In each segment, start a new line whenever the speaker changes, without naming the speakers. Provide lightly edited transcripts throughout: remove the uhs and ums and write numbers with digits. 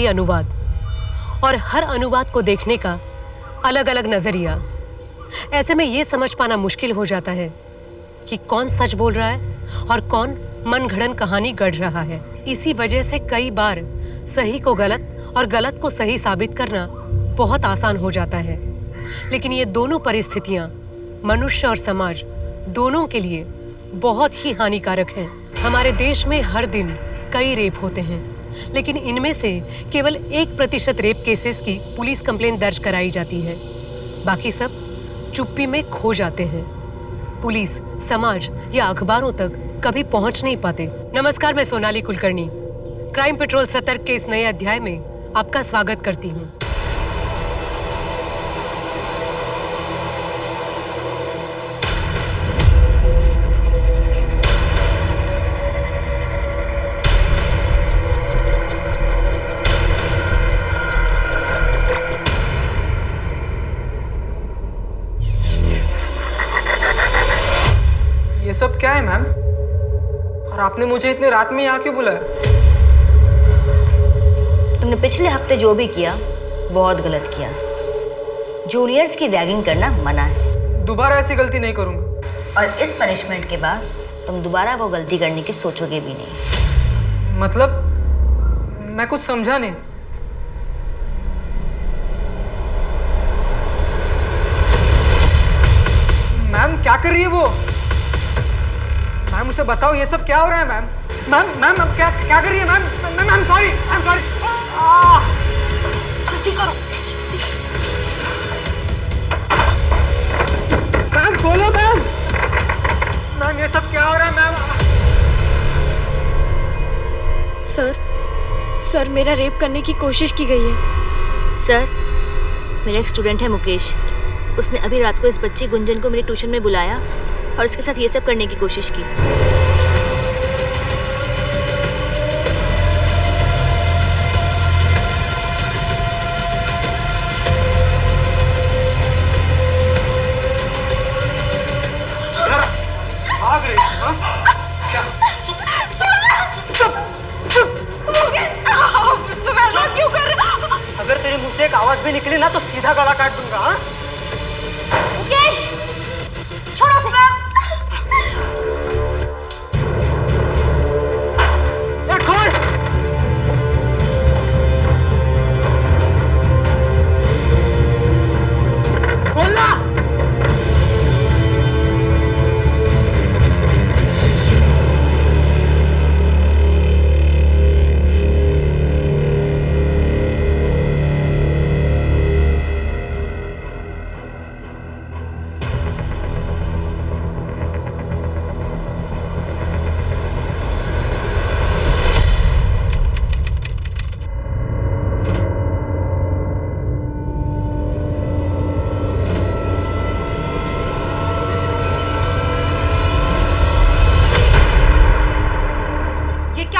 अनुवाद, और हर अनुवाद को देखने का अलग अलग नजरिया। ऐसे में ये समझ पाना मुश्किल हो जाता है कि कौन सच बोल रहा है और कौन मनगढ़ंत कहानी गढ़ रहा है। इसी वजह से कई बार सही को गलत और गलत को सही साबित करना बहुत आसान हो जाता है। लेकिन ये दोनों परिस्थितियां मनुष्य और समाज दोनों के लिए बहुत ही हानिकारक हैं। हमारे देश में हर दिन कई रेप होते हैं, लेकिन इनमें से केवल 1% रेप केसेस की पुलिस कंप्लेंट दर्ज कराई जाती है। बाकी सब चुप्पी में खो जाते हैं। पुलिस, समाज या अखबारों तक कभी पहुंच नहीं पाते। नमस्कार, मैं सोनाली कुलकर्णी क्राइम पेट्रोल सतर्क के इस नए अध्याय में आपका स्वागत करती हूँ।
ये सब क्या है मैम? और आपने मुझे इतनी रात में यहाँ क्यों बुलाया?
तुमने पिछले हफ्ते जो भी किया बहुत गलत किया। जूनियर्स की रैगिंग करना मना है।
दोबारा ऐसी गलती नहीं करूँगा।
और इस पनिशमेंट के बाद तुम दोबारा वो गलती करने की सोचोगे भी नहीं।
मतलब मैं कुछ समझा नहीं। मैम क्या कर रही है वो? मैम उसे बताओ ये सब क्या हो रहा है मैम? मैम अब क्या कर रही है ma'am? Ma'am sorry, I am sorry.
जल्दी करो।
मैम खोलो मैम। मैम ये सब क्या हो रहा है मैम?
सर मेरा रेप करने की कोशिश की गई है।
सर, मेरा एक स्टूडेंट है मुकेश। उसने अभी रात को इस बच्ची गुंजन को मेरे ट्यूशन में बुलाया और उसके साथ ये सब करने की कोशिश की।
भाग रही है, हाँ?
तुम ऐसा क्यों कर रहे हो?
अगर तेरे मुंह से एक आवाज भी निकली ना तो सीधा गला काट दूंगा। हाँ?
मुकेश, छोड़ो उसे।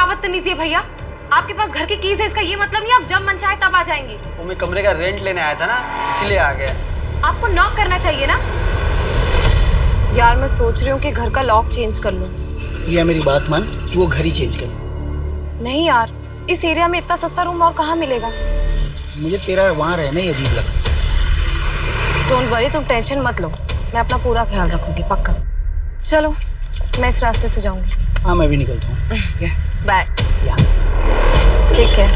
बदतमीजी है भैया। आपके पास घर की कीज है, इसका ये मतलब नहीं आप जब मन चाहे तब आ जाएंगे।
वो मैं कमरे का रेंट लेने आया था ना, इसीलिए आ गया।
आपको नॉक करना चाहिए ना। यार मैं सोच रही हूँ कि घर का लॉक चेंज कर लूँ।
ये मेरी बात मान, तू वो घर ही चेंज कर।
नहीं यार, इस एरिया में इतना सस्ता रूम और कहाँ मिलेगा।
मुझे तेरा वहाँ रहना ही अजीब लगता।
डोंट वरी, तुम टेंशन मत लो, मैं अपना पूरा ख्याल रखूंगी पक्का। चलो मैं इस रास्ते से जाऊंगी।
हाँ मैं भी निकलता हूँ।
बाय। ठीक है।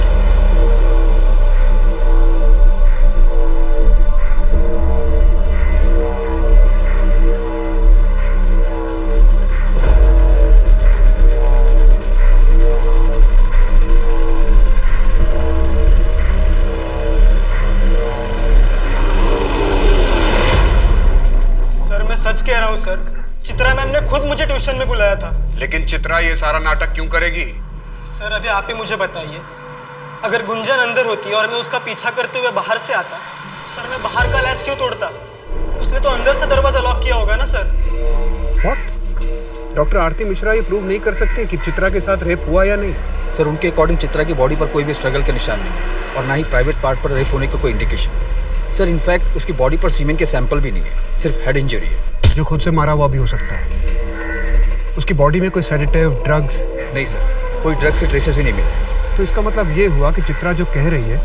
सर मैं सच कह रहा हूँ सर, चित्रा मैम ने खुद मुझे ट्यूशन में बुलाया था।
लेकिन चित्रा ये सारा नाटक क्यों करेगी?
सर अभी आप ही मुझे बताइए, अगर गुंजन अंदर होती और मैं उसका पीछा करते हुए बाहर से आता, सर मैं बाहर का लैच क्यों तोड़ता? उसने तो अंदर से दरवाजा लॉक किया होगा ना सर।
व्हाट? डॉक्टर आरती मिश्रा ये प्रूव नहीं कर सकते कि चित्रा के साथ रेप हुआ या नहीं?
सर उनके अकॉर्डिंग चित्रा की बॉडी पर कोई भी स्ट्रगल के निशान नहीं और ना ही प्राइवेट पार्ट पर रेप होने का कोई इंडिकेशन। सर इनफैक्ट उसकी बॉडी पर सीमेन के सैंपल भी नहीं है, सिर्फ हेड इंजरी है।
जो खुद से मारा हुआ भी हो सकता है। उसकी बॉडी में कोई सेडेटिव, ड्रग्स?
नहीं सर, कोई ड्रग्स के ट्रेसेस भी नहीं मिले।
तो इसका मतलब ये हुआ कि चित्रा जो कह रही है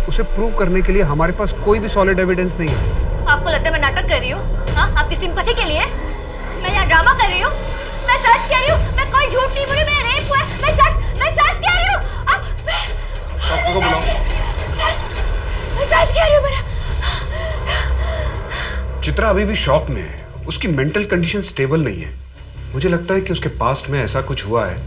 उसे प्रूव करने के लिए हमारे पास कोई भी सॉलिड एविडेंस नहीं है।
आपको लगता है मैं नाटक कर रही हूँ? हाँ, आपकी सिंपैथी के लिए मैं यहाँ ड्रामा कर रही हूँ? मैं सच कह रही हूँ, मैं कोई झूठ नहीं बोल रही, मैं रेप हुआ है, मैं सच कह रही हूँ। अब
डॉक्टर को बुलाओ।
मैं सच कह रही हूँ मेरा।
चित्रा अभी भी शॉक में है, उसकी मेंटल कंडीशन स्टेबल नहीं है। मुझे लगता है कि उसके पास्ट में ऐसा कुछ हुआ है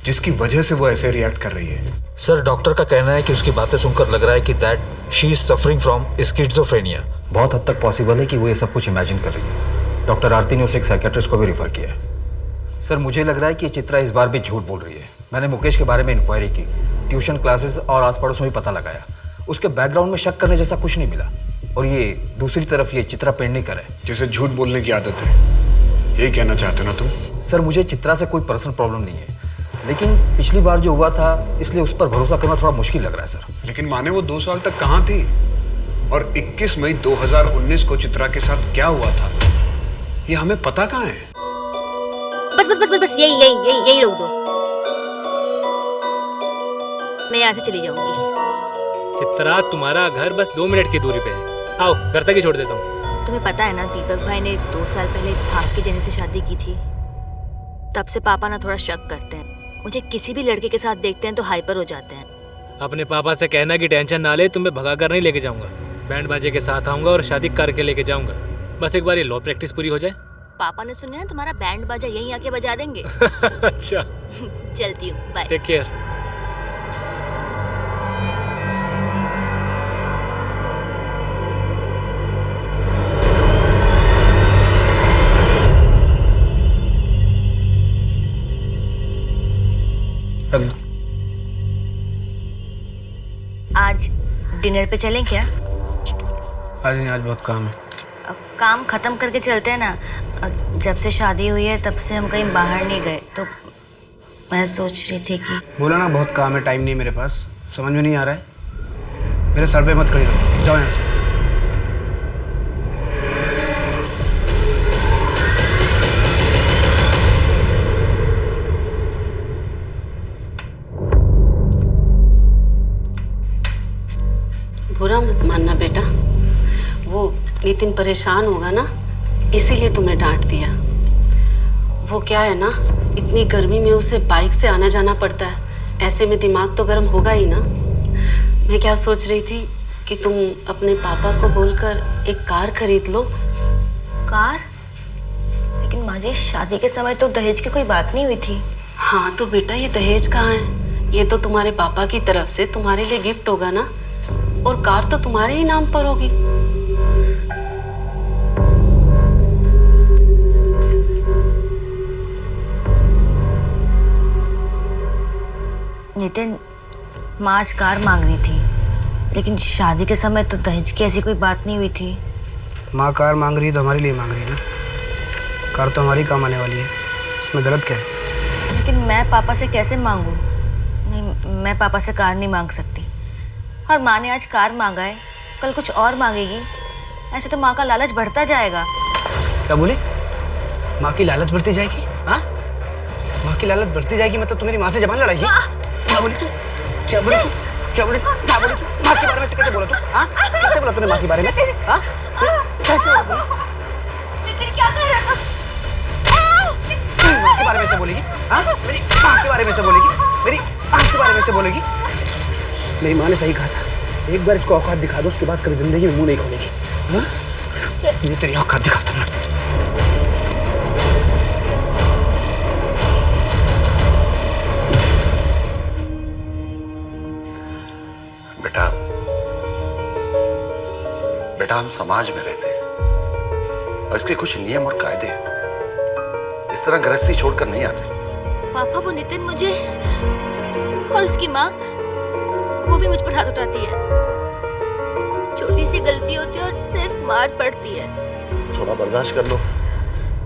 जिसकी वजह से वो ऐसे रिएक्ट कर रही है।
सर, डॉक्टर का कहना है कि उसकी बातें सुनकर लग रहा है कि that she is suffering from schizophrenia. बहुत हद तक पॉसिबल है कि वो ये सब कुछ इमेजिन कर रही है। डॉक्टर आरती ने उसे एक साइकियाट्रिस्ट को भी रेफर किया है। सर, मुझे लग रहा है कि चित्रा इस बार भी झूठ बोल रही है। मैंने मुकेश के बारे में इंक्वायरी की, ट्यूशन क्लासेस और आस पड़ोस में भी पता लगाया। उसके बैकग्राउंड में शक करने जैसा कुछ नहीं मिला। और ये दूसरी तरफ ये चित्रा पेडनेकर है
जिसे झूठ बोलने की आदत है, यही कहना चाहते हो ना तुम?
सर, मुझे चित्रा से कोई पर्सनल प्रॉब्लम नहीं है, लेकिन पिछली बार जो हुआ था इसलिए उस पर भरोसा करना थोड़ा मुश्किल लग रहा है सर।
लेकिन माने वो 2 साल तक कहाँ थी? और 21 मई 2019 को चित्रा के साथ क्या हुआ था ये हमें पता कहाँ है?
बस बस बस बस बस यही रोक दो। मैं यहाँ से चली जाऊंगी।
चित्रा, तुम्हारा घर बस 2 मिनट की दूरी पे है। आओ, घर तक ही छोड़ देता हूँ।
तुम्हें पता है ना, दीपक भाई ने 2 साल पहले भाग के जेनी से शादी की थी। तब से पापा ना थोड़ा शक करते हैं। मुझे किसी भी लड़के के साथ देखते हैं तो हाइपर हो जाते हैं।
अपने पापा से कहना कि टेंशन ना ले, तुम्हें भगा कर नहीं लेके जाऊंगा। बैंड बाजे के साथ आऊंगा और शादी करके लेके जाऊंगा। बस एक बार ये लॉ प्रैक्टिस पूरी हो जाए।
पापा ने सुना है तुम्हारा बैंड बाजा यहीं आके बजा देंगे।
अच्छा,
चलती हूँ, बाय।
Take care.
आज डिनर पे चलें क्या?
आज बहुत काम है।
अब काम खत्म करके चलते हैं ना। जब से शादी हुई है तब से हम कहीं बाहर नहीं गए, तो मैं सोच रही थी कि
बोला ना बहुत काम है, टाइम नहीं है मेरे पास। समझ में नहीं आ रहा है? मेरे सर पे मत खड़ी रहो, जाओ यहाँ से।
बुरा मत मानना बेटा, वो नितिन परेशान होगा ना, इसीलिए तुम्हें डांट दिया। वो क्या है ना, इतनी गर्मी में उसे बाइक से आना जाना पड़ता है, ऐसे में दिमाग तो गर्म होगा ही ना। मैं क्या सोच रही थी कि तुम अपने पापा को बोलकर एक कार खरीद लो।
कार? लेकिन माँ जी, शादी के समय तो दहेज की कोई बात नहीं हुई थी।
हाँ तो बेटा, ये दहेज कहाँ है? ये तो तुम्हारे पापा की तरफ से तुम्हारे लिए गिफ्ट होगा ना, और कार तो तुम्हारे ही नाम पर होगी।
नितिन, माँ आज कार मांग रही थी, लेकिन शादी के समय तो दहेज की ऐसी कोई बात नहीं हुई थी।
माँ कार मांग रही है तो हमारे लिए मांग रही है ना। कार तो हमारी काम आने वाली है, इसमें गलत क्या है?
लेकिन मैं पापा से कैसे मांगू? नहीं, मैं पापा से कार नहीं मांग सकती। और माँ ने आज कार मांगा है, कल कुछ और मांगेगी। ऐसे तो माँ का लालच बढ़ता जाएगा।
क्या बोले? माँ की लालच बढ़ती जाएगी? हाँ, माँ की लालच बढ़ती जाएगी मतलब तू मेरी माँ से जबान लड़ाएगी? क्या बोली तू? क्या बोली तू? क्या बोली? क्या बोली तू? माँ के बारे में कैसे बोला तू? हाँ, कैसे बोला तूने माँ के बारे में? हाँ, कैसे बोला?
नितिन क्या कर रहा
माँ के बारे में से बोलेगी? हाँ, मेरी माँ के बारे में से बोलेगी? मेरी माँ के बारे में से बोलेगी? मेरी माँ ने सही कहा था, एक बार इसको औकात दिखा दो, उसके बाद कभी जिंदगी में मुंह नहीं खोलेगी। हाँ, ये तेरी औकात दिखाता हूँ।
बेटा, बेटा हम समाज में रहते हैं और इसके कुछ नियम और कायदे हैं। इस तरह गृहस्थी छोड़कर नहीं आते।
पापा, वो नितिन मुझे और उसकी माँ, वो भी मुझ पर हाथ उठाती है। छोटी सी गलती होती है और सिर्फ मार पड़ती है।
थोड़ा बर्दाश्त कर लो,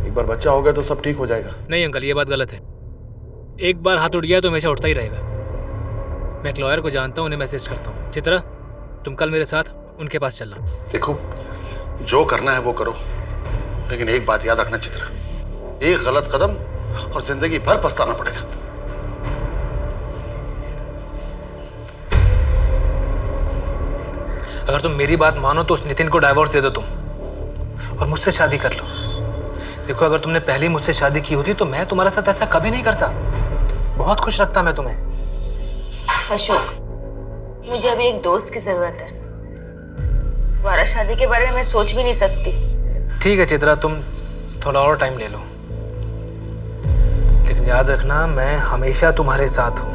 एक बार बच्चा हो गया तो सब ठीक हो जाएगा।
नहीं अंकल, ये बात गलत है। एक बार हाथ उठ गया तो हमेशा उठता ही रहेगा। मैं एक लॉयर को जानता हूँ, उन्हें मैं असिस्ट करता हूँ। चित्रा, तुम कल मेरे साथ उनके पास चलना।
देखो, जो करना है वो करो, लेकिन एक बात याद रखना चित्रा, एक गलत कदम और जिंदगी भर पछताना पड़ेगा।
अगर तुम मेरी बात मानो तो उस नितिन को डाइवोर्स दे दो तुम और मुझसे शादी कर लो। देखो, अगर तुमने पहले मुझसे शादी की होती तो मैं तुम्हारे साथ ऐसा कभी नहीं करता। बहुत खुश रखता मैं तुम्हें।
अशोक, मुझे अभी एक दोस्त की जरूरत है। दोबारा शादी के बारे में मैं सोच भी नहीं सकती।
ठीक है चित्रा, तुम थोड़ा और टाइम ले लो, लेकिन याद रखना मैं हमेशा तुम्हारे साथ हूं।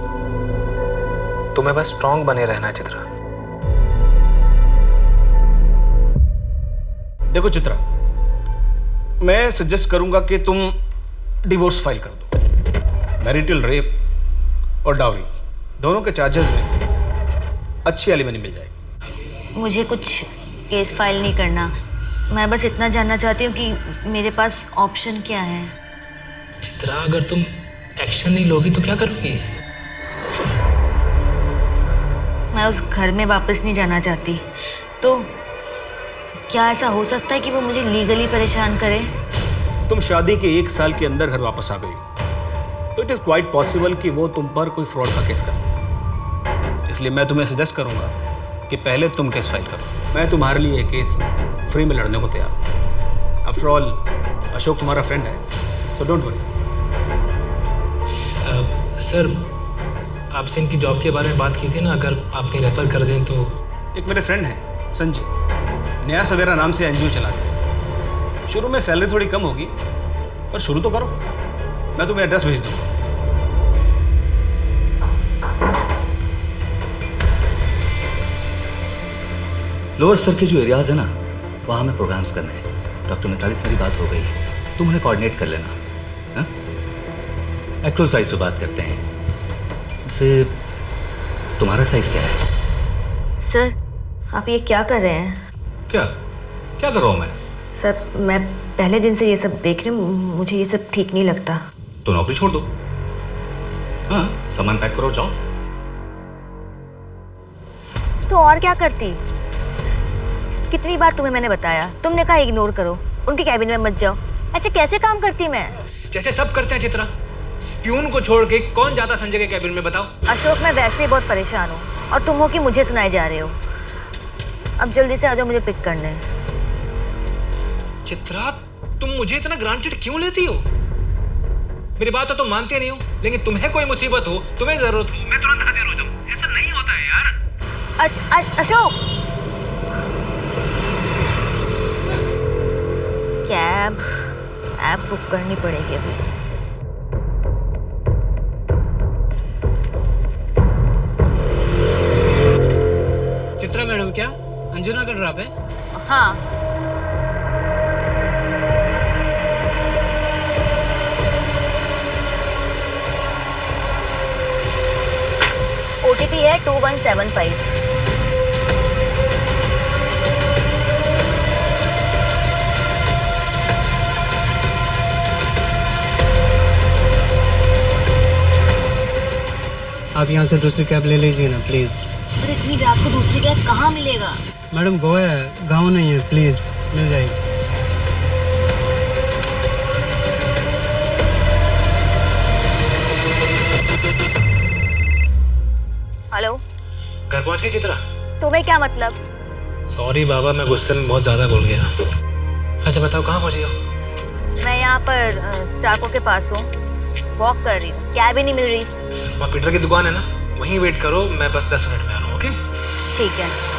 तुम्हें बस स्ट्रांग बने रहना है चित्रा।
देखो चित्रा, मैं सजेस्ट करूंगा कि तुम डिवोर्स फाइल कर दो। मैरिटल रेप और डाउरी दोनों के चार्जेस में अच्छी एलिमनी मिल जाएगी।
मुझे कुछ केस फाइल नहीं करना, मैं बस इतना जानना चाहती हूँ कि मेरे पास ऑप्शन क्या है।
चित्रा, अगर तुम एक्शन नहीं लोगी तो क्या करोगी?
मैं उस घर में वापस नहीं जाना चाहती। तो क्या ऐसा हो सकता है कि वो मुझे लीगली परेशान करे?
तुम शादी के 1 साल के अंदर घर वापस आ गई तो इट इज क्वाइट पॉसिबल कि वो तुम पर कोई फ्रॉड का केस कर दे। इसलिए मैं तुम्हें सजेस्ट करूंगा कि पहले तुम केस फाइल करो। मैं तुम्हारे लिए ये केस फ्री में लड़ने को तैयार हूँ। आफ्टर ऑल अशोक तुम्हारा फ्रेंड है, सो डोंट वरी।
सर, आपसे इनकी जॉब के बारे में बात की थी ना, अगर आप कहीं रेफर कर दें तो।
एक मेरे फ्रेंड है संजय, नया सवेरा नाम से एनजीओ चलाते हैं। शुरू में सैलरी थोड़ी कम होगी पर शुरू तो करो। मैं तुम्हें एड्रेस भेज दूंगा।
लोअर सर के जो एरियाज है ना, वहाँ हमें प्रोग्राम्स करने हैं। डॉक्टर मिताली से मेरी बात हो गई, तुम उन्हें कोऑर्डिनेट कर लेना। एक्चुअल साइज पे बात करते हैं। वैसे तुम्हारा साइज क्या है?
सर, आप ये क्या कर रहे हैं?
क्या क्या कर रहा हूँ मैं?
सर, मैं पहले दिन से ये सब देख रही हूँ, मुझे ये सब ठीक नहीं लगता।
तो नौकरी छोड़ दो। हाँ, सामान पैक करो, जाओ।
तो और क्या करती? कितनी बार तुम्हें मैंने बताया, तुमने कहा इग्नोर करो, उनके कैबिन में मत जाओ। ऐसे कैसे काम करती मैं?
जैसे सब करते हैं चित्रा। प्यून को छोड़ के कौन जाता संजय के कैबिन में, बताओ?
अशोक, मैं वैसे ही बहुत परेशान हूँ और तुम हो कि मुझे सुनाए जा रहे हो। अब जल्दी से आ जाओ, मुझे पिक करने।
चित्रा, तुम मुझे इतना ग्रांटेड क्यों लेती हो? मेरी बात तो तुम मानती नहीं हो, लेकिन तुम्हें कोई मुसीबत हो, तुम्हें जरूरत हो, मैं तुरंत हाजिर हो जाऊं। ऐसा नहीं होता है यार।
अशोक, कैब बुक करनी पड़ेगी अभी।
चित्रा मैडम, क्या अंजुना का ड्रॉप है?
हाँ। OTP है 2175।
आप यहाँ से दूसरी कैब ले लीजिए ना प्लीज़।
पर इतनी रात को दूसरी कैब कहाँ मिलेगा?
मैडम, गोवा है, गाँव नहीं है, प्लीज़ मिल जाएगी।
हेलो,
घर पहुंच गई चित्रा?
तुम्हें क्या मतलब?
सॉरी बाबा, मैं गुस्से में बहुत ज्यादा बोल गया। अच्छा बताओ, कहाँ पहुंची हो?
मैं यहाँ पर स्टाको के पास हूँ, वॉक कर रही हूँ, कैब ही नहीं मिल रही।
वहाँ पीटर की दुकान है ना, वहीं वेट करो, मैं बस 10 मिनट में आ रहा हूँ। ओके,
ठीक है।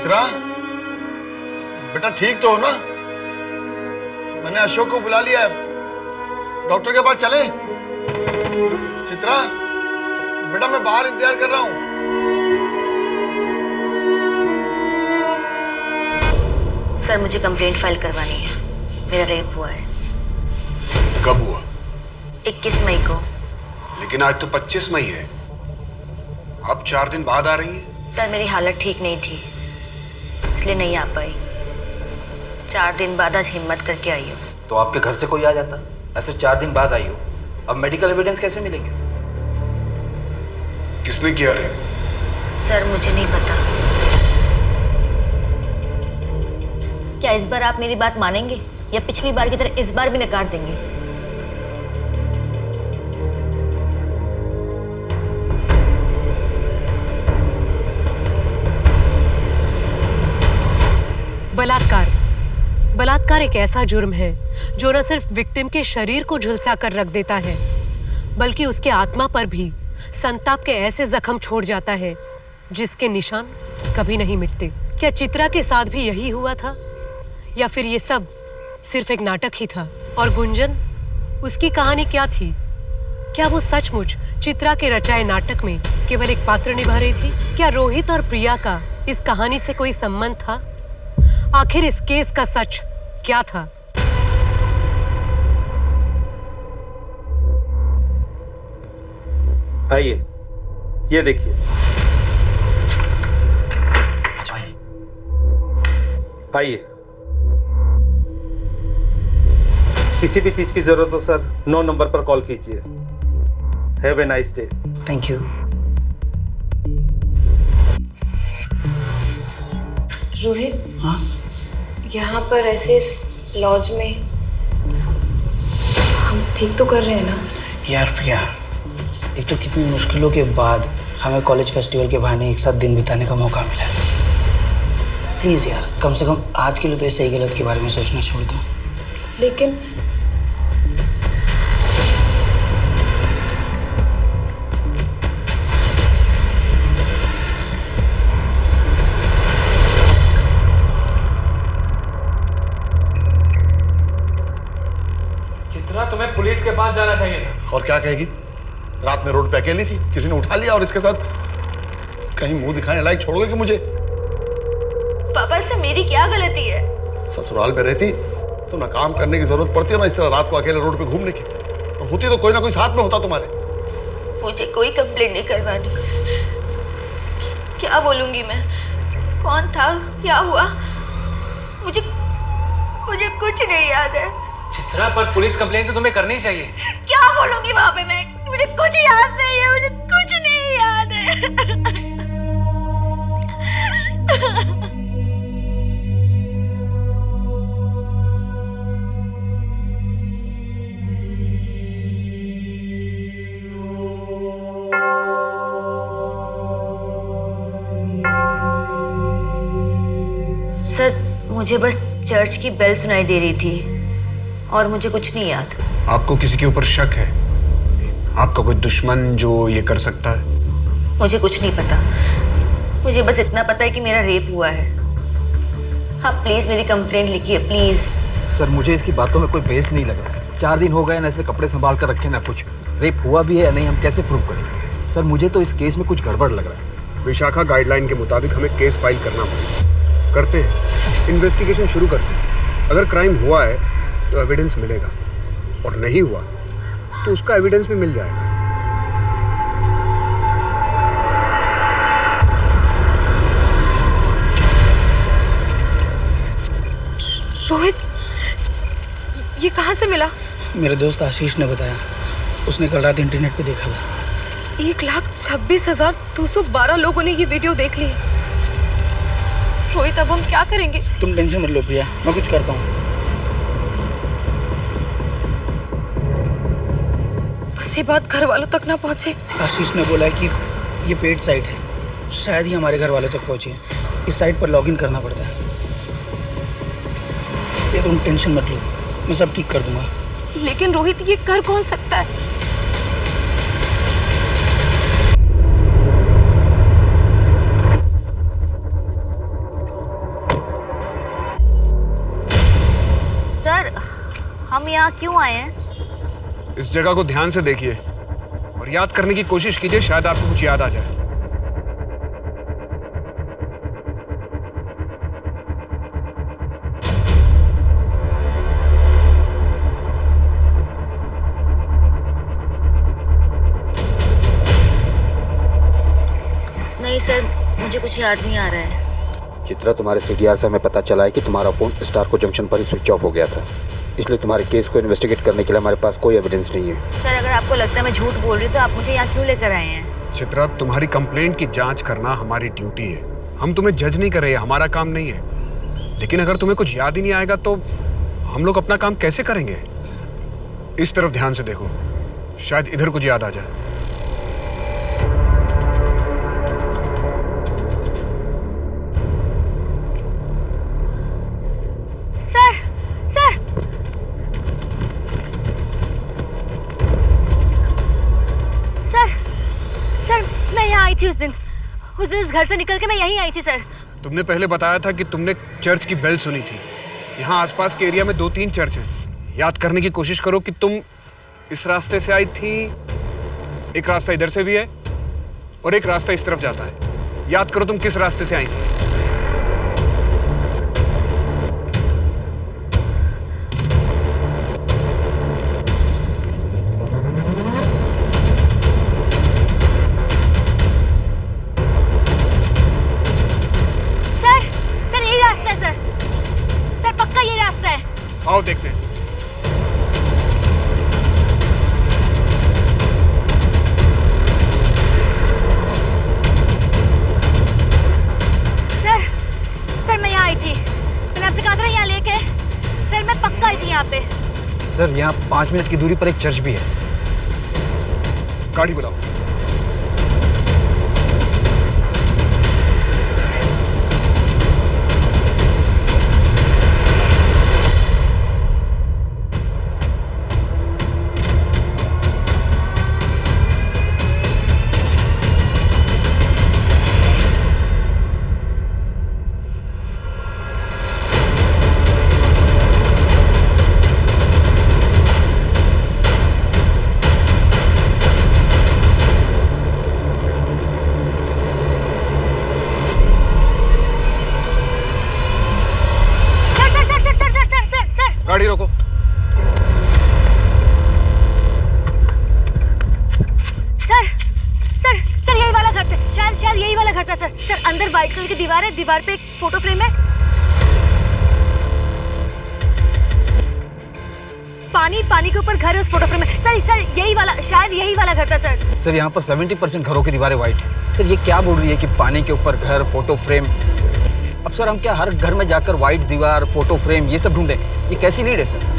चित्रा, बेटा ठीक तो हो ना? मैंने अशोक को बुला लिया है, डॉक्टर के पास चले? चित्रा बेटा, मैं बाहर इंतजार कर रहा हूं।
सर मुझे कंप्लेंट फाइल करवानी है, मेरा रेप हुआ है।
कब हुआ?
21 मई को।
लेकिन आज तो 25 मई है, अब 4 दिन बाद आ रही हैं।
सर मेरी हालत ठीक नहीं थी, इसलिए नहीं आ पाई। 4 दिन बाद आज हिम्मत करके आई हूँ।
तो आपके घर से कोई आ जाता? ऐसे 4 दिन बाद आई हो, अब मेडिकल एविडेंस कैसे मिलेंगे?
किसने किया रेप?
सर मुझे नहीं पता। क्या इस बार आप मेरी बात मानेंगे या पिछली बार की तरह इस बार भी नकार देंगे?
बलात्कार एक ऐसा जुर्म है जो न सिर्फ विक्टिम के शरीर को झुलसा कर रख देता है, बल्कि उसके आत्मा पर भी संताप के ऐसे जख्म छोड़ जाता है जिसके निशान कभी नहीं मिटते। क्या चित्रा के साथ भी यही हुआ था, या फिर ये सब सिर्फ एक नाटक ही था? और गुंजन, उसकी कहानी क्या थी? क्या वो सचमुच चित्रा के रचाए नाटक में केवल एक पात्र निभा रही थी? क्या रोहित और प्रिया का इस कहानी से कोई संबंध था? आखिर इस केस का सच क्या था?
आइए, ये देखिए। आइए, किसी भी चीज की जरूरत हो सर 9 नंबर पर कॉल कीजिए। Have a nice day.
Thank you.
Rohit,
हाँ?
यहाँ पर ऐसे इस लॉज में हम ठीक तो कर रहे हैं ना?
यार प्रिया, एक तो कितनी मुश्किलों के बाद हमें कॉलेज फेस्टिवल के बहाने एक साथ दिन बिताने का मौका मिला है। प्लीज़ यार, कम से कम आज के लिए तो ये सही गलत के बारे में सोचना छोड़ दो।
लेकिन
तुम्हें पुलिस के पास जाना चाहिए था।
और क्या कहेगी? रात में रोड पे अकेली थी, किसी ने उठा लिया और इसके साथ कहीं मुंह दिखाने लायक छोड़ोगे कि मुझे?
पापा, इसमें मेरी क्या गलती है?
ससुराल में रहती तो ना काम करने की जरूरत पड़ती है ना इस तरह रात को अकेले रोड पे घूमने की, और होती तो कोई ना कोई साथ में होता तुम्हारे।
मुझे कोई कंप्लेंट नहीं करवानी। क्या बोलूंगी मैं? कौन था, क्या हुआ, मुझे कुछ नहीं याद है।
चित्रा, पर पुलिस कंप्लेंट तो तुम्हें करनी चाहिए।
क्या बोलूंगी वहां पे मैं? मुझे कुछ याद नहीं है, मुझे कुछ नहीं याद है। सर, मुझे बस चर्च की बेल सुनाई दे रही थी और मुझे कुछ नहीं याद।
आपको किसी के ऊपर शक है? आपका कोई दुश्मन जो ये कर सकता है?
मुझे कुछ नहीं पता, मुझे बस इतना पता है कि मेरा रेप हुआ है। हाँ प्लीज मेरी कंप्लेंट लिखिए प्लीज।
सर मुझे इसकी बातों में कोई बेस नहीं लग रहा। 4 दिन हो गए ना, इसलिए कपड़े संभाल कर रखे ना कुछ। रेप हुआ भी है या नहीं हम कैसे प्रूव करें? सर मुझे तो इस केस में कुछ गड़बड़ लग रहा है।
विशाखा गाइडलाइन के मुताबिक हमें केस फाइल करना पड़ेगा। करते हैं, इन्वेस्टिगेशन शुरू करते हैं। अगर क्राइम हुआ है तो एविडेंस मिलेगा, और नहीं हुआ तो उसका एविडेंस भी मिल जाएगा।
रोहित, ये कहाँ से मिला?
मेरे दोस्त आशीष ने बताया, उसने कल रात इंटरनेट पे देखा था।
1,26,212 लोगों ने ये वीडियो देख ली। रोहित, अब हम क्या करेंगे?
तुम टेंशन मत लो प्रिया, मैं कुछ करता हूँ।
बस ये बात घर वालों तक ना पहुँचे।
आशीष ने बोला है कि ये पेड साइट है, शायद ही हमारे घर वालों तक पहुँची है। इस साइट पर लॉगिन करना पड़ता है। ये तुम टेंशन मत लो, मैं सब ठीक कर दूंगा।
लेकिन रोहित, ये कर कौन सकता है?
क्यों आए हैं?
इस जगह को ध्यान से देखिए और याद करने की कोशिश कीजिए, शायद आपको कुछ याद आ जाए।
नहीं सर, मुझे कुछ याद नहीं आ रहा है।
चित्रा, तुम्हारे सीडीआर से हमें पता चला है कि तुम्हारा फोन स्टारको जंक्शन पर ही स्विच ऑफ हो गया था, इसलिए तुम्हारे केस को इन्वेस्टिगेट करने के लिए हमारे पास कोई एविडेंस नहीं है।
सर, अगर आपको लगता है मैं झूठ बोल रही हूँ तो आप मुझे यहाँ क्यों लेकर आए हैं?
चित्रा, तुम्हारी कंप्लेंट की जांच करना हमारी ड्यूटी है। हम तुम्हें जज नहीं कर रहे हैं, हमारा काम नहीं है। लेकिन अगर तुम्हें कुछ याद ही नहीं आएगा तो हम लोग अपना काम कैसे करेंगे? इस तरफ ध्यान से देखो, शायद इधर कुछ याद आ जाए।
सर, सर, सर, सर, मैं यहाँ आई थी उस दिन इस घर से निकल के मैं यहीं आई थी सर।
तुमने पहले बताया था कि तुमने चर्च की बेल सुनी थी। यहाँ आसपास के एरिया में 2-3 चर्च हैं। याद करने की कोशिश करो कि तुम इस रास्ते से आई थी। एक रास्ता इधर से भी है और एक रास्ता इस तरफ जाता है। याद करो तुम किस रास्ते से आई थी। आओ देखते हैं।
सर, सर मैं यहाँ आई थी। मैंने आपसे कहा था ना यहाँ लेके। सर मैं पक्का आई थी यहाँ पे।
सर यहाँ 5 मिनट की दूरी पर एक चर्च भी है।
गाड़ी बुलाओ। गाड़ी रोको।
सर, सर, सर यही वाला घर था। शायद यही वाला घर था सर। सर अंदर व्हाइट कलर की दीवार है, दीवार पे एक फोटो फ्रेम है। पानी के ऊपर घर है उस फोटो फ्रेम में। सर यही वाला, शायद यही वाला घर था सर।
सर यहाँ पर 70% घरों की दीवारें व्हाइट है। सर ये क्या बोल रही है कि पानी के ऊपर घर, फोटो फ्रेम? अब सर हम क्या हर घर में जाकर व्हाइट दीवार, फोटो फ्रेम ये सब ढूंढें? ये कैसी नीड है सर?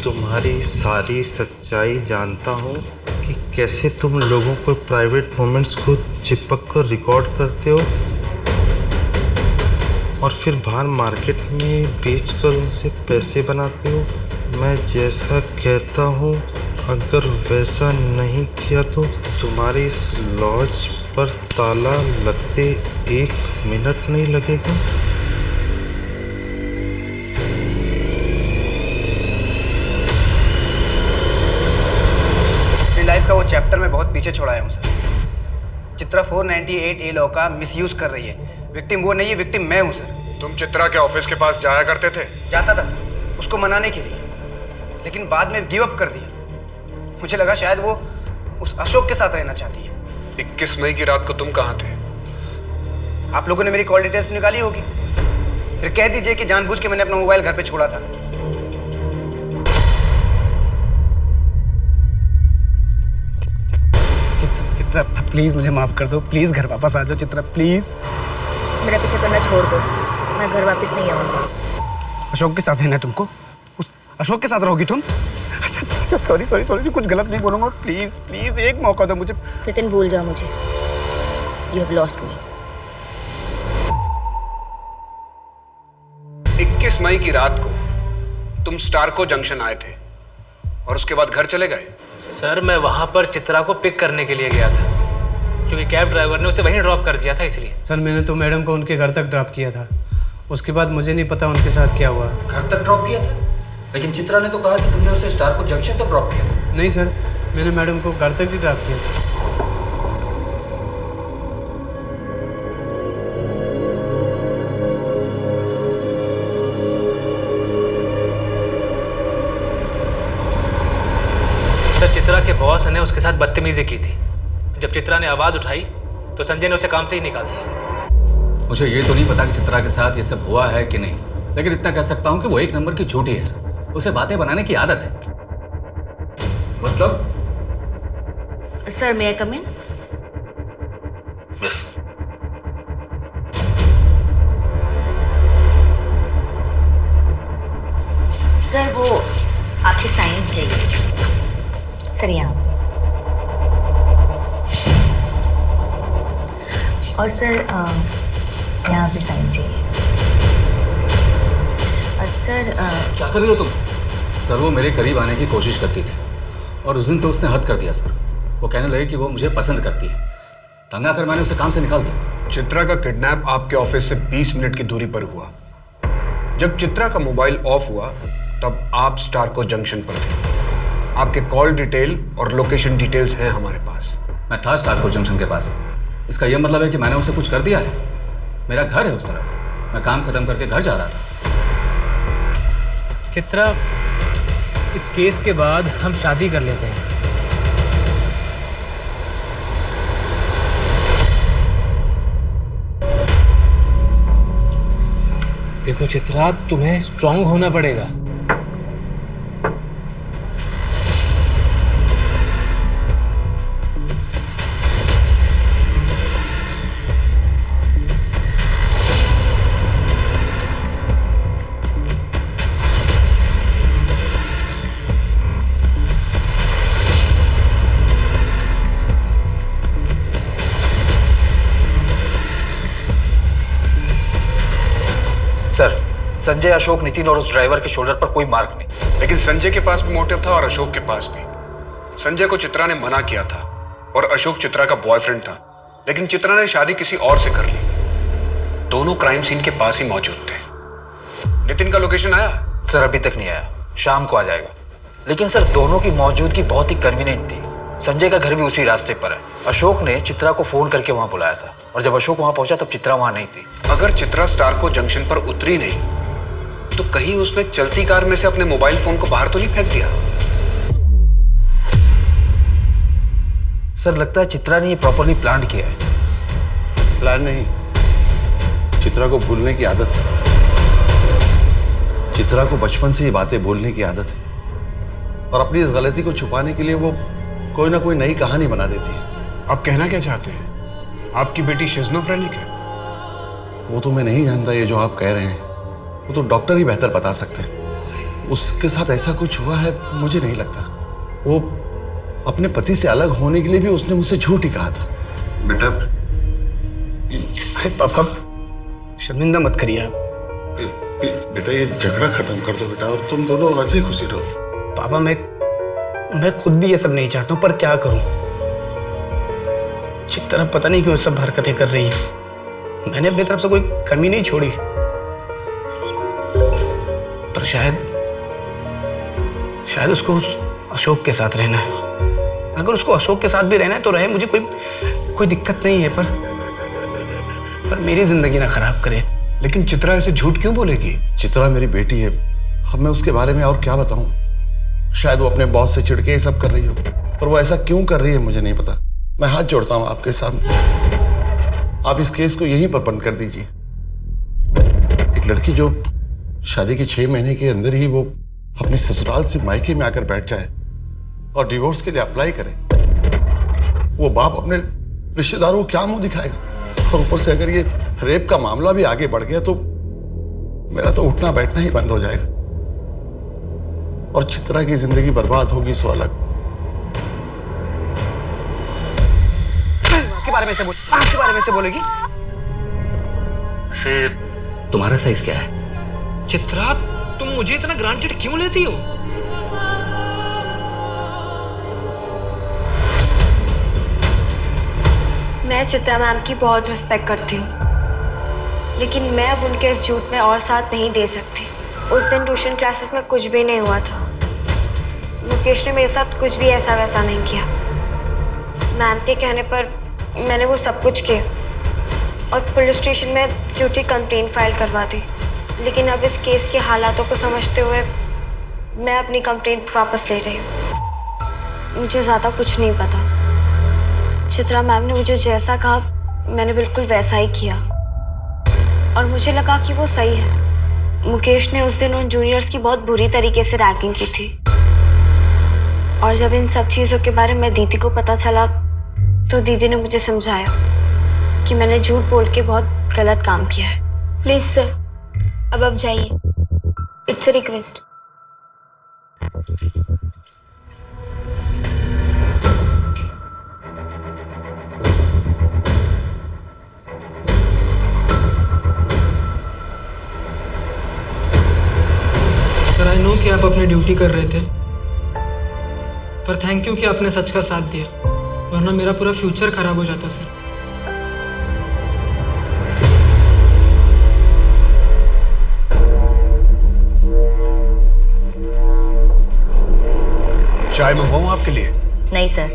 तुम्हारी सारी सच्चाई जानता हूँ कि कैसे तुम लोगों को प्राइवेट मोमेंट्स को चिपक कर रिकॉर्ड करते हो और फिर बाहर मार्केट में बेचकर उनसे पैसे बनाते हो। मैं जैसा कहता हूँ अगर वैसा नहीं किया तो तुम्हारी इस लॉज पर ताला लगते 1 मिनट नहीं लगेगा।
लाइफ का वो चैप्टर में बहुत पीछे छोड़ाया हूँ सर। चित्रा 498A लॉ का मिसयूज कर रही है। विक्टिम वो नहीं है, विक्टिम मैं हूँ सर।
तुम चित्रा के ऑफिस के पास जाया करते थे?
जाता था सर, उसको मनाने के लिए, लेकिन बाद में गिव अप कर दिया। मुझे लगा शायद वो उस अशोक के साथ रहना चाहती है।
21 मई की रात को तुम कहाँ थे?
आप लोगों ने मेरी कॉल डिटेल्स निकाली होगी। फिर कह दीजिए कि जानबूझ के मैंने अपना मोबाइल घर पे छोड़ा था। चित्रा प्लीज मुझे माफ कर दो, प्लीज घर वापस आ जाओ चित्रा प्लीज।
मेरा पीछे करना छोड़ दो, मैं घर वापस नहीं आऊंगा।
अशोक के साथ रहना है तुमको? उस अशोक के साथ रहोगी तुम? अच्छा सॉरी सॉरी सॉरी, कुछ गलत नहीं बोलूंगा, प्लीज प्लीज एक मौका दो मुझे।
नितिन भूल जाओ मुझे, यू हैव लॉस्ट मी।
21 मई की रात को तुम स्टारको जंक्शन आए थे और उसके बाद घर चले गए।
सर मैं वहाँ पर चित्रा को पिक करने के लिए गया था, क्योंकि कैब ड्राइवर ने उसे वहीं ड्रॉप कर दिया था, इसलिए।
सर मैंने तो मैडम को उनके घर तक ड्रॉप किया था, उसके बाद मुझे नहीं पता उनके साथ क्या हुआ।
घर तक ड्रॉप किया था? लेकिन चित्रा ने तो कहा कि तुमने उसे स्टारको जंक्शन तक ड्रॉप किया था।
नहीं सर, मैंने मैडम को घर तक ही ड्रॉप किया था।
सर चित्रा के बॉस ने उसके साथ बदतमीजी की थी। जब चित्रा ने आवाज़ उठाई तो संजय ने उसे काम से ही निकाल दिया।
मुझे ये तो नहीं पता कि चित्रा के साथ ये सब हुआ है कि नहीं, लेकिन इतना कह सकता हूँ कि वो एक नंबर की झूठी है। उसे बातें बनाने की आदत है। मतलब?
सर मे आई कम इन?
यस।
सर वो आपके साइंस चाहिए। सर यहाँ। और सर यहाँ पे साइन चाहिए। सर
क्या कर रही हो तुम? सर वो मेरे करीब आने की कोशिश करती थी और उस दिन तो उसने हद कर दिया सर। वो कहने लगे कि वो मुझे पसंद करती है। तंग आकर मैंने उसे काम से निकाल दिया।
चित्रा का किडनैप आपके ऑफिस से 20 मिनट की दूरी पर हुआ। जब चित्रा का मोबाइल ऑफ हुआ तब आप स्टारको जंक्शन पर थे। आपके कॉल डिटेल और लोकेशन डिटेल्स हैं हमारे पास।
मैं था स्टारको जंक्शन के पास। इसका यह मतलब है कि मैंने उसे कुछ कर दिया है? मेरा घर है उस तरफ, मैं काम खत्म करके घर जा रहा था।
चित्रा, इस केस के बाद हम शादी कर लेते हैं। देखो चित्रा, तुम्हें स्ट्रांग होना पड़ेगा।
सर, संजय, अशोक, नितिन और उस ड्राइवर के शोल्डर पर कोई मार्क नहीं।
लेकिन संजय के पास भी मोटिव था और अशोक के पास भी। संजय को चित्रा ने मना किया था और अशोक चित्रा का बॉयफ्रेंड था, लेकिन चित्रा ने शादी किसी और से कर ली। दोनों क्राइम सीन के पास ही मौजूद थे। नितिन का लोकेशन आया?
सर अभी तक नहीं आया, शाम को आ जाएगा। लेकिन सर दोनों की मौजूदगी बहुत ही कन्वीनियंट थी। संजय का घर भी उसी रास्ते पर है। अशोक ने चित्रा को फोन करके वहां बुलाया था और जब अशोक वहां पहुंचा तब चित्रा वहां नहीं थी।
अगर चित्रा स्टारको जंक्शन पर उतरी नहीं तो कहीं उसने चलती कार में से अपने मोबाइल फोन को बाहर तो नहीं फेंक दिया?
सर लगता है चित्रा ने ये प्रॉपर्ली प्लान किया है।
प्लान नहीं, चित्रा को भूलने की आदत है। चित्रा को बचपन से ये बातें बोलने की आदत है और अपनी इस गलती को छुपाने के लिए वो कोई ना कोई नई कहानी बना देती है।
आप कहना क्या चाहते हैं? आपकी बेटी शिज़ोफ्रेनिक है?
वो तो मैं नहीं जानता, ये जो आप कह रहे हैं वो तो डॉक्टर ही बेहतर बता सकते हैं। उसके साथ ऐसा कुछ हुआ है मुझे नहीं लगता। वो अपने पति से अलग होने के लिए भी उसने मुझसे झूठ ही कहा था। बेटा,
अरे पापा शर्मिंदा मत करिए आप।
बेटा ये झगड़ा खत्म कर दो बेटा और तुम दोनों हंसी खुशी रहो।
पापा मैं खुद भी ये सब नहीं चाहता हूँ, पर क्या करूँ। चित्रा पता नहीं क्यों सब हरकतें कर रही है। मैंने अपनी तरफ से कोई कमी नहीं छोड़ी, पर शायद उसको उस अशोक के साथ रहना है। अगर उसको अशोक के साथ भी रहना है तो रहे, मुझे कोई दिक्कत नहीं है, पर मेरी जिंदगी ना खराब करे।
लेकिन चित्रा ऐसे झूठ क्यों बोलेगी?
चित्रा मेरी बेटी है, अब मैं उसके बारे में और क्या बताऊं। शायद वो अपने बॉस से चिढ़ के ये सब कर रही हो, पर वो ऐसा क्यों कर रही है मुझे नहीं पता। मैं हाथ जोड़ता हूं आपके सामने, आप इस केस को यहीं पर बंद कर दीजिए। एक लड़की जो शादी के 6 महीने के अंदर ही वो अपने ससुराल से मायके में आकर बैठ जाए और डिवोर्स के लिए अप्लाई करे, वो बाप अपने रिश्तेदारों को क्या मुंह दिखाएगा? और ऊपर से अगर ये रेप का मामला भी आगे बढ़ गया तो मेरा तो उठना बैठना ही बंद हो जाएगा। और चित्रा की जिंदगी बर्बाद होगी सो अलग।
माँ के बारे में से बोल, माँ के बारे में से बोलेगी?
वैसे तुम्हारा साइज क्या है?
चित्रा, तुम मुझे इतना ग्रांटेड क्यों लेती हो?
मैं चित्रा मैम की बहुत रिस्पेक्ट करती हूँ, लेकिन मैं अब उनके इस झूठ में और साथ नहीं दे सकती। उस दिन ट्यूशन क्लासेस में कुछ भी नहीं हुआ था। मुकेश ने मेरे साथ कुछ भी ऐसा वैसा नहीं किया। मैम के कहने पर मैंने वो सब कुछ किया और पुलिस स्टेशन में झूठी कंप्लेंट फाइल करवा दी। लेकिन अब इस केस के हालातों को समझते हुए मैं अपनी कंप्लेंट वापस ले रही हूँ। मुझे ज़्यादा कुछ नहीं पता। चित्रा मैम ने मुझे जैसा कहा मैंने बिल्कुल वैसा ही किया और मुझे लगा कि वो सही है। मुकेश ने उस दिन उन जूनियर्स की बहुत बुरी तरीके से रैगिंग की थी और जब इन सब चीज़ों के बारे में दीदी को पता चला तो दीदी ने मुझे समझाया कि मैंने झूठ बोल के बहुत गलत काम किया है। प्लीज़ सर, अब आप जाइए। It's a request.
Sir, I know कि आप अपनी ड्यूटी कर रहे थे, पर थैंक यू कि आपने सच का साथ दिया, वरना मेरा पूरा फ्यूचर खराब हो जाता सर।
चाय मंगवाऊं आपके लिए?
नहीं सर,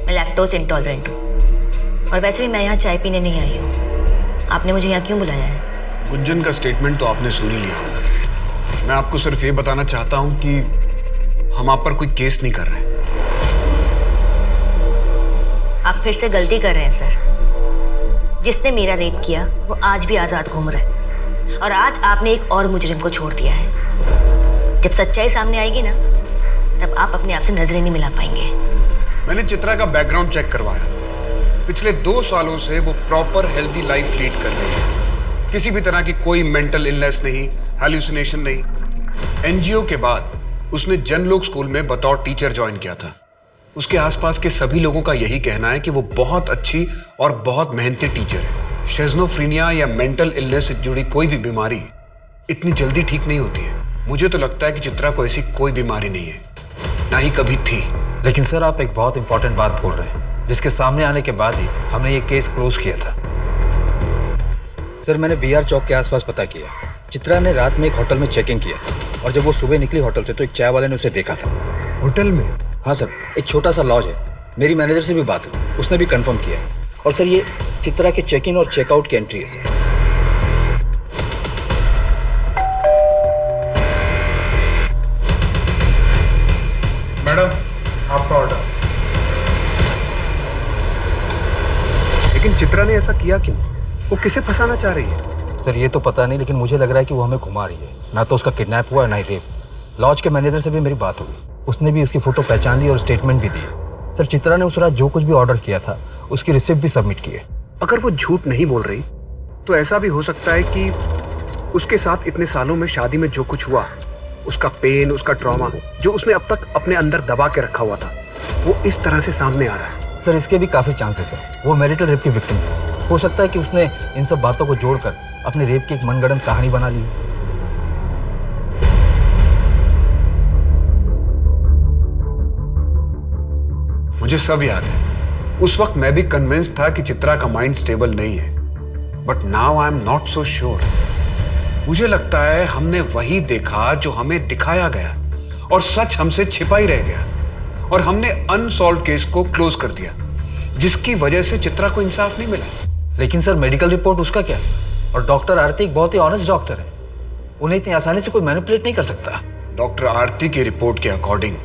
मैं लैक्टोज इंटॉलरेंट हूँ और वैसे भी मैं यहाँ चाय पीने नहीं आई हूँ। आपने मुझे यहाँ क्यों बुलाया है?
गुंजन का स्टेटमेंट तो आपने सुन ही लिया। मैं आपको सिर्फ ये बताना चाहता हूँ कि हम आप पर कोई केस नहीं कर रहे।
आप फिर से गलती कर रहे हैं सर। जिसने मेरा रेप किया वो आज भी आज़ाद घूम रहा है और आज आपने एक और मुजरिम को छोड़ दिया है। जब सच्चाई सामने आएगी ना, तब आप अपने आप से नजरें नहीं मिला पाएंगे।
मैंने चित्रा का बैकग्राउंड चेक करवाया। पिछले 2 सालों से वो प्रॉपर हेल्दी लाइफ लीड कर रही है। किसी भी तरह की कोई मेंटल इलनेस नहीं, हैल्यूसिनेशन नहीं। एनजीओ के बाद उसने जनलोक स्कूल में बतौर टीचर ज्वाइन किया था। उसके आसपास के सभी लोगों का यही कहना है कि वो बहुत अच्छी और बहुत मेहनती टीचर है। शिज़ोफ्रेनिया या मेंटल इलनेस से जुड़ी कोई भी बीमारी इतनी जल्दी ठीक नहीं होती है। मुझे तो लगता है कि चित्रा को ऐसी कोई बीमारी नहीं है, ना ही कभी थी।
लेकिन सर, आप एक बहुत इंपॉर्टेंट बात बोल रहे हैं, जिसके सामने आने के बाद ही हमने ये केस क्लोज किया था।
सर, मैंने बीआर चौक के आसपास पता किया। चित्रा ने रात में एक होटल में चेकिंग किया और जब वो सुबह निकली होटल से तो एक चाय वाले ने उसे देखा था।
होटल में?
हाँ सर, एक छोटा सा लॉज है। मेरी मैनेजर से भी बात हुई, उसने भी कंफर्म किया। और सर, ये चित्रा के चेक इन और चेकआउट की एंट्री है सर।
मैडम, आपका ऑर्डर। लेकिन चित्रा ने ऐसा किया क्यों? वो किसे फंसाना चाह रही है?
सर, ये तो पता नहीं, लेकिन मुझे लग रहा है कि वो हमें घुमा रही है। ना तो उसका किडनैप हुआ है, ना ही रेप। लॉज के मैनेजर से भी मेरी बात हुई, उसने भी उसकी फोटो पहचान ली और स्टेटमेंट भी दी। सर, चित्रा ने उस रात जो कुछ भी ऑर्डर किया था उसकी रिसिप्ट भी सबमिट की है।
अगर वो झूठ नहीं बोल रही तो ऐसा भी हो सकता है कि उसके साथ इतने सालों में शादी में जो कुछ हुआ, उसका पेन, उसका ट्रॉमा जो उसने अब तक अपने अंदर दबा के रखा हुआ था, वो इस तरह से सामने आ रहा है।
सर, इसके भी काफ़ी चांसेस है। वो मैरिटल रेप की विक्टिम है। हो सकता है कि उसने इन सब बातों को जोड़कर अपने रेप की एक मनगढ़ंत कहानी बना ली।
मुझे सब याद है। उस वक्त मैं भी कन्विंस था कि चित्रा का माइंड स्टेबल नहीं है, but now I am not so sure. मुझे लगता है हमने वही देखा जो हमें दिखाया गया और सच हमसे छिपा ही रह गया और हमने अनसॉल्व्ड केस को क्लोज कर दिया, जिसकी वजह से चित्रा को इंसाफ नहीं मिला।
लेकिन सर, मेडिकल रिपोर्ट उसका क्या? और डॉक्टर आरती एक बहुत ही ऑनेस्ट डॉक्टर है, उन्हें इतनी आसानी से कोई मैनिपुलेट नहीं कर सकता।
डॉक्टर आरती की रिपोर्ट के अकॉर्डिंग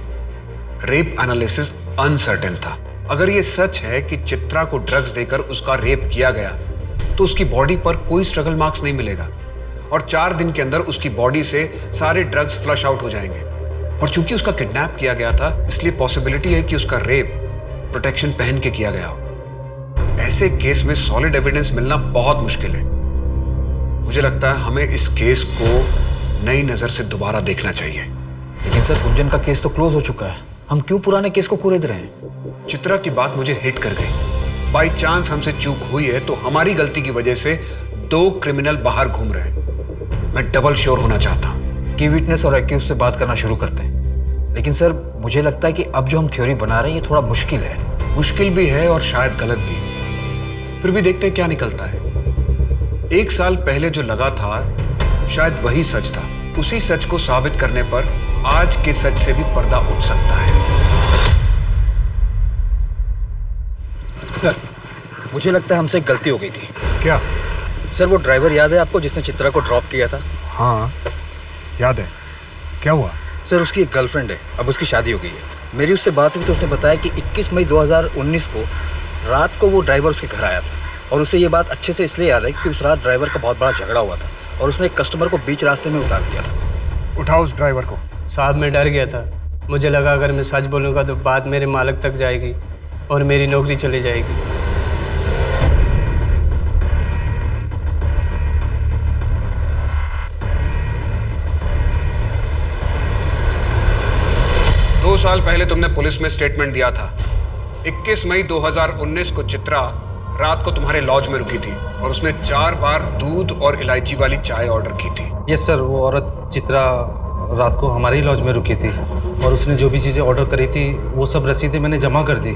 रेप एनालिसिस अनसर्टेन था। अगर ये सच है कि चित्रा को ड्रग्स देकर उसका रेप किया गया, तो उसकी बॉडी पर कोई स्ट्रगल मार्क्स नहीं मिलेगा और 4 दिन के अंदर उसकी बॉडी से सारे ड्रग्स फ्लश आउट हो जाएंगे। और चूंकि उसका किडनैप किया गया था, इसलिए पॉसिबिलिटी है कि उसका रेप प्रोटेक्शन पहन के किया गया हो। ऐसे केस में सॉलिड एविडेंस मिलना बहुत मुश्किल है। मुझे लगता है हमें इस केस को नई नजर से दोबारा देखना चाहिए।
लेकिन सर गुंजन का केस तो क्लोज हो चुका है, हम क्यों पुराने केस को कुरेद रहे हैं?
चित्रा की बात मुझे हिट कर गई। बाई चांस हमसे चूक हुई है तो हमारी गलती की वजह से 2 क्रिमिनल बाहर घूम रहे हैं। मैं डबल श्योर होना चाहता हूँ।
की विटनेस और एक्यूज से बात करना शुरू करते हैं, लेकिन सर मुझे लगता है कि अब जो हम थ्योरी बना रहे हैं ये थोड़ा मुश्किल है।
मुश्किल भी है और शायद गलत भी, फिर भी देखते हैं क्या निकलता है। 1 साल पहले जो लगा था शायद वही सच था। उसी सच को साबित करने पर आज के सच से भी पर्दा उठ सकता है।
सर मुझे लगता है हमसे एक गलती हो गई थी।
क्या?
सर वो ड्राइवर याद है आपको जिसने चित्रा को ड्रॉप किया था?
हाँ याद है। क्या हुआ?
सर उसकी एक गर्लफ्रेंड है, अब उसकी शादी हो गई है। मेरी उससे बात हुई तो उसने बताया कि 21 मई 2019 को रात को वो ड्राइवर उसके घर आया था और उसे ये बात अच्छे से इसलिए याद है कि उस रात ड्राइवर का बहुत बड़ा झगड़ा हुआ था और उसने एक कस्टमर को बीच रास्ते में उतार दिया था।
उठाओ उस ड्राइवर को।
साहब मैं डर गया था, मुझे लगा अगर मैं सच बोलूँगा तो बात मेरे मालिक तक जाएगी और मेरी नौकरी चली जाएगी।
दो साल पहले तुमने पुलिस में स्टेटमेंट दिया था। 21 मई 2019 को चित्रा रात को तुम्हारे लॉज में रुकी थी और उसने 4 बार दूध और इलायची वाली चाय ऑर्डर की थी।
यस सर, वो औरत चित्रा रात को हमारी लॉज में रुकी थी और उसने जो भी चीज़ें ऑर्डर करी थी वो सब रसीदें मैंने जमा कर दी।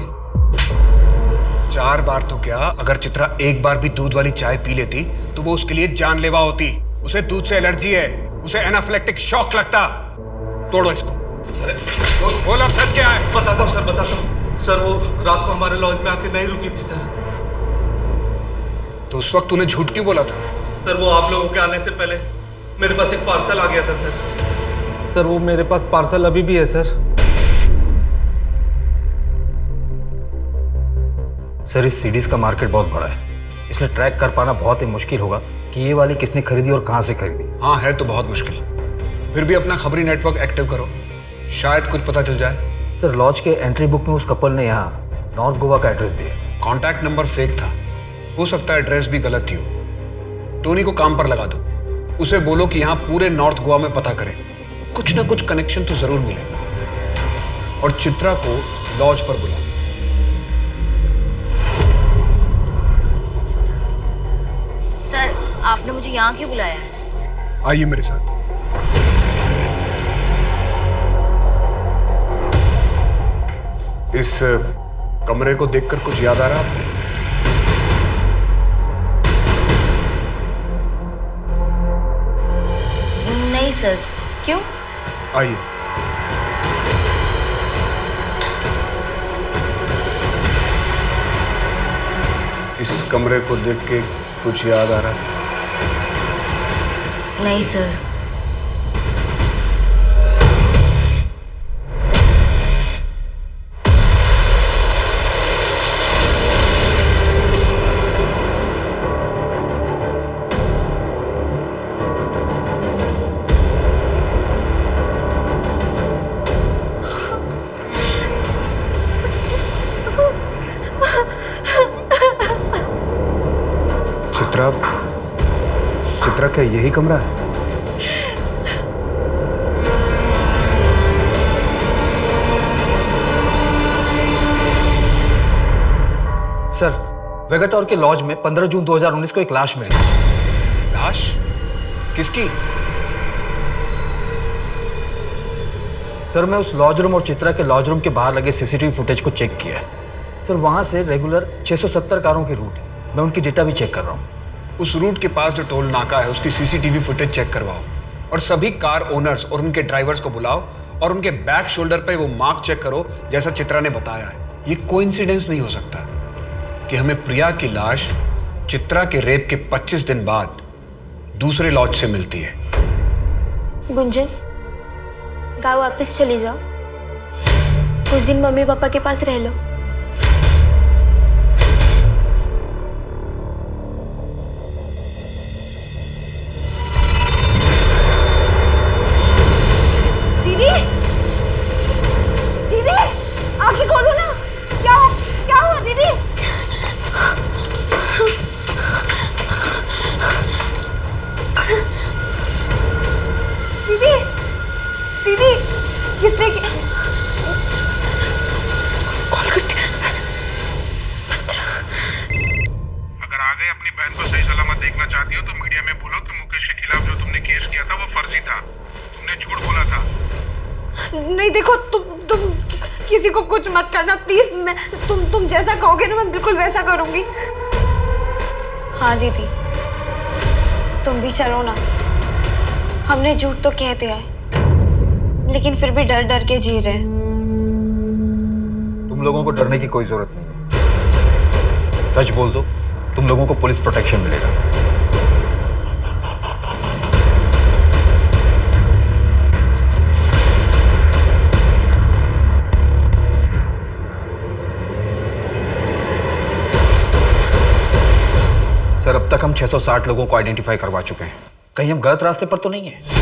4 बार तो क्या, अगर चित्रा एक बार भी दूध वाली चाय पी लेती तो वो उसके लिए जानलेवा होती। उसे दूध से एलर्जी है, उसे एनाफिलेक्टिक शॉक लगता। तोड़ो इसको। बोल अब सच क्या है?
बताता हूँ सर, बताता हूँ सर। वो रात को हमारे लॉज में आके नहीं रुकी थी सर।
तो उस वक्त तूने झूठ क्यों बोला था?
सर वो आप लोगों के आने से पहले मेरे पास एक पार्सल आ गया था सर। सर वो मेरे पास पार्सल अभी भी है सर।
सर इस सीडीज का मार्केट बहुत बड़ा है, इसलिए ट्रैक कर पाना बहुत ही मुश्किल होगा कि ये वाली किसने खरीदी और कहाँ से खरीदी।
हाँ है तो बहुत मुश्किल, फिर भी अपना खबरी नेटवर्क एक्टिव करो, शायद कुछ पता चल जाए।
सर लॉज के एंट्री बुक में उस कपल ने यहाँ नॉर्थ गोवा का एड्रेस दिया।
कॉन्टैक्ट नंबर फेक था, हो सकता है एड्रेस भी गलत ही हो। टोनी को काम पर लगा दो, उसे बोलो कि यहाँ पूरे नॉर्थ गोवा में पता करें, कुछ ना कुछ कनेक्शन तो जरूर मिलेगा। और चित्रा को लॉज पर बुलाओ।
सर आपने मुझे यहाँ क्यों बुलाया है?
आइए मेरे साथ। इस कमरे को देखकर कुछ याद आ रहा आपको?
नहीं सर, क्यों?
आइए। इस कमरे को देख के कुछ याद आ रहा है?
नहीं सर।
चित्रा क्या यही कमरा है?
सर वेगाटोर के लॉज में 15 जून 2019 को एक लाश मिली।
लाश? किसकी?
सर मैं उस लॉज रूम और चित्रा के लॉज रूम के बाहर लगे सीसीटीवी फुटेज को चेक किया है। सर वहां से रेगुलर 670 कारों की रूट है, मैं उनकी डेटा भी चेक कर रहा हूँ।
उस रूट के पास जो टोल नाका है उसकी सीसीटीवी फुटेज चेक करवाओ और सभी कार ओनर्स और उनके ड्राइवर्स को बुलाओ और उनके बैक शोल्डर पे वो मार्क चेक करो जैसा चित्रा ने बताया है। ये कोइंसिडेंस नहीं हो सकता कि हमें प्रिया की लाश चित्रा के रेप के 25 दिन बाद दूसरे लॉज से मिलती है।
गुंजन गाँव वापस चली जाओ, कुछ दिन मम्मी पापा के पास रह लो।
बहन को सही सलामत देखना चाहती हो तो मीडिया में बोलो कि मुकेश के खिलाफ जो तुमने केस किया था वो फर्जी था, तुमने झूठ बोला था।
नहीं देखो, तुम किसी को कुछ मत करना प्लीज। मैं तुम जैसा कहोगे ना मैं बिल्कुल वैसा करूंगी। हाँ दीदी, तुम भी चलो ना। हमने झूठ तो कह दिया है, लेकिन फिर भी डर डर के जी रहे हैं।
तुम लोगों को डरने की कोई जरूरत नहीं है। सच बोल दो, तुम लोगों को पुलिस प्रोटेक्शन मिलेगा। सर, अब तक हम 660 लोगों को आइडेंटिफाई करवा चुके हैं। कहीं हम गलत रास्ते पर तो नहीं है?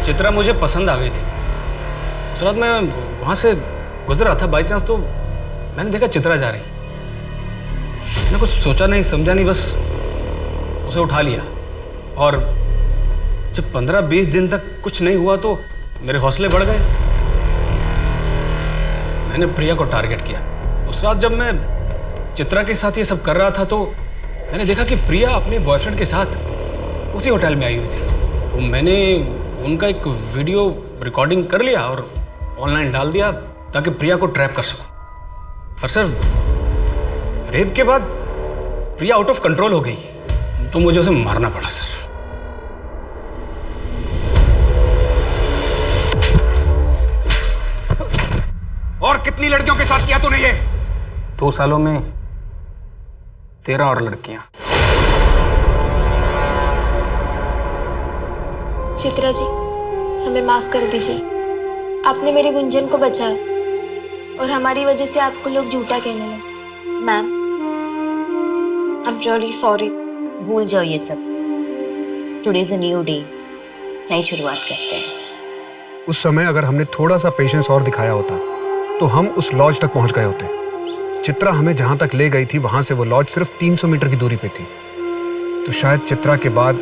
चित्रा मुझे पसंद आ गई थी। उस रात मैं वहां से गुजर रहा था बाई चांस, तो मैंने देखा चित्रा जा रही। मैंने कुछ सोचा नहीं समझा नहीं, बस उसे उठा लिया। और जब 15-20 दिन तक कुछ नहीं हुआ तो मेरे हौसले बढ़ गए। मैंने प्रिया को टारगेट किया। उस रात जब मैं चित्रा के साथ ये सब कर रहा था तो मैंने देखा कि प्रिया अपने बॉयफ्रेंड के साथ उसी होटल में आई हुई थी। तो मैंने उनका एक वीडियो रिकॉर्डिंग कर लिया और ऑनलाइन डाल दिया ताकि प्रिया को ट्रैप कर सकूं। पर सर, रेप के बाद प्रिया आउट ऑफ कंट्रोल हो गई, तो मुझे उसे मारना पड़ा सर।
और कितनी लड़कियों के साथ किया तूने ये?
2 सालों में 13 और लड़कियां।
चित्रा जी, हमें माफ कर दीजिए। आपने मेरी गुंजन को बचाया और हमारी वजह से आपको लोग झूठा कहने लगे।
Ma'am, I am really sorry. भूल जाओ ये सब। Today is a new day, नई शुरुआत करते हैं।
उस समय अगर हमने थोड़ा सा पेशेंस और दिखाया होता तो हम उस लॉज तक पहुंच गए होते। चित्रा हमें जहां तक ले गई थी वहां से वो लॉज सिर्फ 300 मीटर की दूरी पे थी। तो शायद चित्रा के बाद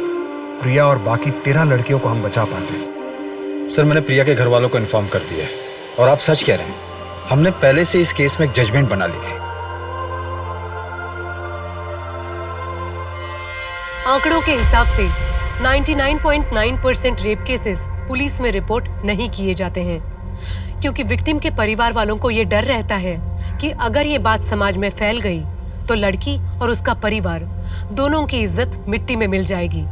प्रिया और बाकी 13 लड़कियों को हम बचा पाते।
सर, मैंने प्रिया के घर वालों को इन्फॉर्म कर दिया है और आप सच कह रहे हैं। हमने पहले से इस केस में एक जजमेंट बना ली थी।
आंकड़ों के हिसाब से 99.9% रेप केसेस पुलिस में रिपोर्ट नहीं किए जाते हैं, क्योंकि विक्टिम के परिवार वालों को ये डर रहता है कि अगर ये बात समाज में फैल गई तो लड़की और उसका परिवार दोनों की इज्जत मिट्टी में मिल जाएगी।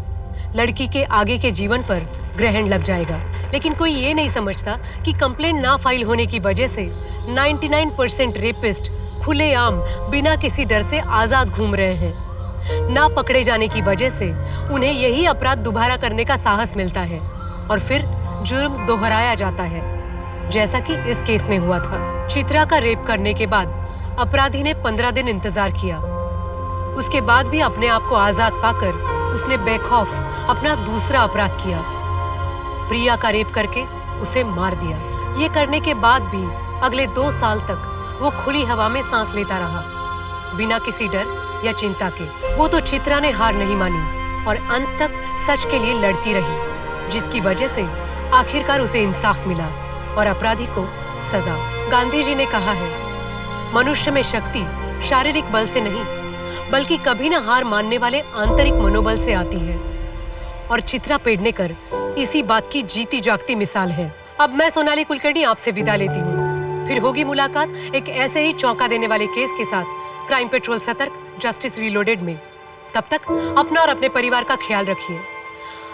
लड़की के आगे के जीवन पर ग्रहण लग जाएगा। लेकिन कोई ये नहीं समझता कि कंप्लेंट ना फाइल होने की वजह से 99% रेपिस्ट खुलेआम बिना किसी डर से आजाद घूम रहे हैं। ना पकड़े जाने की वजह से उन्हें यही अपराध दोबारा करने का साहस मिलता है और फिर जुर्म दोहराया जाता है, जैसा कि इस केस में हुआ था। चित्रा का रेप करने के बाद अपराधी ने 15 दिन इंतजार किया। उसके बाद भी अपने आप को आजाद पाकर उसने बेखौफ अपना दूसरा अपराध किया, प्रिया का रेप करके उसे मार दिया। ये करने के बाद भी अगले 2 साल तक वो खुली हवा में सांस लेता रहा, बिना किसी डर या चिंता के। वो तो चित्रा ने हार नहीं मानी और अंत तक सच के लिए लड़ती रही, जिसकी वजह से आखिरकार उसे इंसाफ मिला और अपराधी को सजा। गांधी जी ने कहा है, मनुष्य में शक्ति शारीरिक बल से नहीं बल्कि कभी न हार मानने वाले आंतरिक मनोबल से आती है। और चित्रा पेडनेकर इसी बात की जीती जागती मिसाल है। अब मैं सोनाली कुलकर्णी आपसे विदा लेती हूँ। फिर होगी मुलाकात एक ऐसे ही चौंका देने वाले केस के साथ क्राइम पेट्रोल सतर्क, जस्टिस रीलोडेड में। तब तक अपना और अपने परिवार का ख्याल रखिए।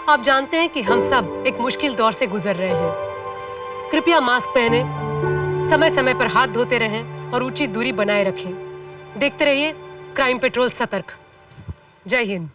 आप जानते हैं कि हम सब एक मुश्किल दौर से गुजर रहे हैं। कृपया मास्क पहने, समय समय पर हाथ धोते रहें और उचित दूरी बनाए रखें। देखते रहिए क्राइम पेट्रोल सतर्क। जय हिंद।